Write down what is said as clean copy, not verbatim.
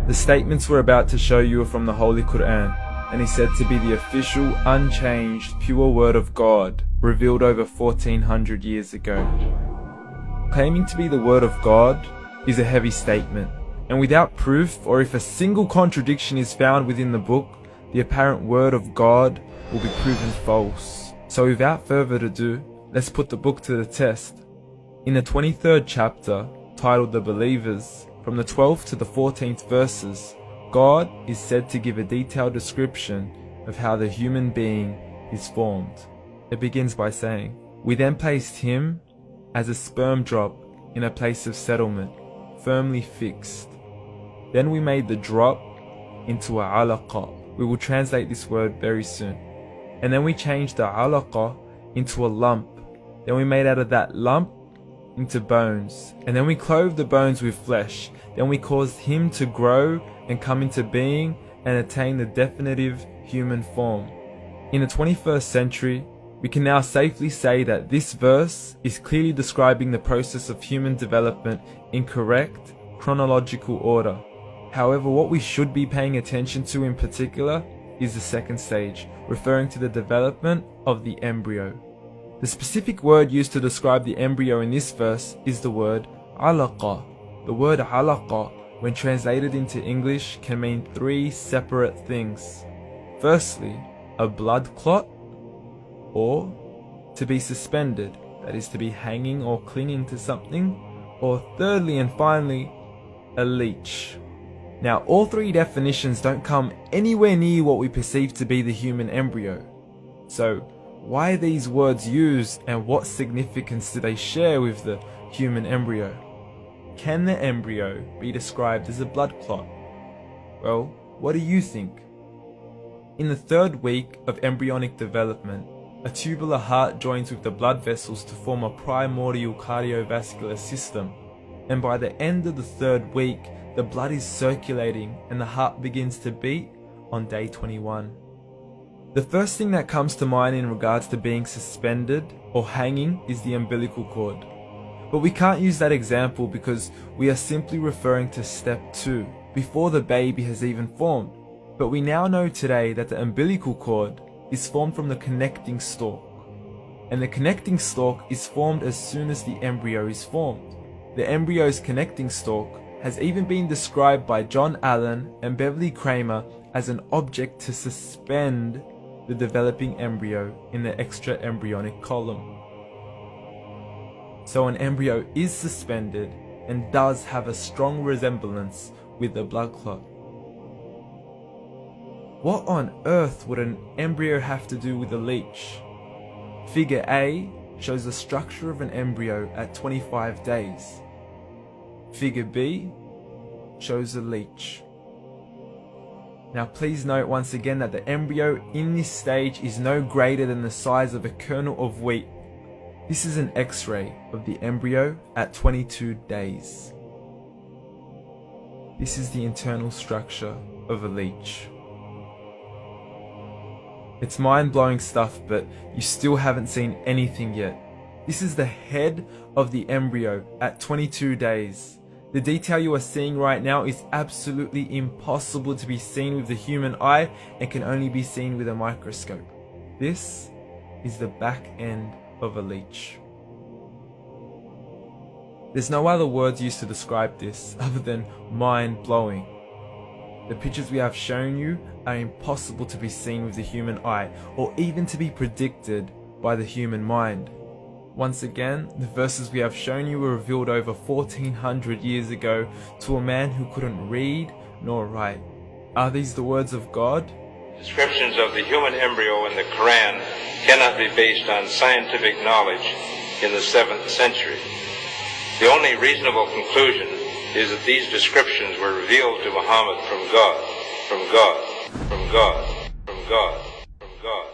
The statements we're about to show you are from the Holy Quran, and is said to be the official, unchanged, pure word of God, revealed over 1400 years ago. Claiming to be the word of God is a heavy statement, and without proof, or if a single contradiction is found within the book, the apparent word of God will be proven false. So without further ado, let's put the book to the test. In the 23rd chapter, titled The Believers, from the 12th to the 14th verses, God is said to give a detailed description of how the human being is formed. It begins by saying, "We then placed him as a sperm drop in a place of settlement, firmly fixed. Then we made the drop into a alaqa." We will translate this word very soon. "And then we changed the alaqa into a lump. Then we made out of that lump into bones. And then we clothed the bones with flesh. Then we caused him to grow and come into being and attain the definitive human form." In the 21st century, we can now safely say that this verse is clearly describing the process of human development in correct chronological order. However, what we should be paying attention to in particular is the second stage, referring to the development of the embryo. The specific word used to describe the embryo in this verse is the word alaqa. The word alaqa, when translated into English, can mean three separate things. Firstly, a blood clot, or to be suspended, that is to be hanging or clinging to something, or thirdly and finally, a leech. Now, all three definitions don't come anywhere near what we perceive to be the human embryo. So, why are these words used, and what significance do they share with the human embryo? Can the embryo be described as a blood clot? Well, what do you think? In the 3rd week of embryonic development, a tubular heart joins with the blood vessels to form a primordial cardiovascular system, and by the end of the 3rd week, the blood is circulating and the heart begins to beat on day 21. The first thing that comes to mind in regards to being suspended or hanging is the umbilical cord. But we can't use that example because we are simply referring to step 2, before the baby has even formed. But we now know today that the umbilical cord is formed from the connecting stalk. And the connecting stalk is formed as soon as the embryo is formed. The embryo's connecting stalk has even been described by John Allen and Beverly Kramer as an object to suspend the developing embryo in the extra-embryonic column. So an embryo is suspended and does have a strong resemblance with the blood clot. What on earth would an embryo have to do with a leech? Figure A shows the structure of an embryo at 25 days. Figure B shows a leech. Now please note once again that the embryo in this stage is no greater than the size of a kernel of wheat. This is an X-ray of the embryo at 22 days. This is the internal structure of a leech. It's mind-blowing stuff, but you still haven't seen anything yet. This is the head of the embryo at 22 days. The detail you are seeing right now is absolutely impossible to be seen with the human eye and can only be seen with a microscope. This is the back end of a leech. There's no other words used to describe this other than mind-blowing. The pictures we have shown you are impossible to be seen with the human eye or even to be predicted by the human mind. Once again, the verses we have shown you were revealed over 1400 years ago to a man who couldn't read nor write. Are these the words of God? Descriptions of the human embryo in the Quran cannot be based on scientific knowledge in the 7th century. The only reasonable conclusion is that these descriptions were revealed to Muhammad from God, from God, from God, from God, from God.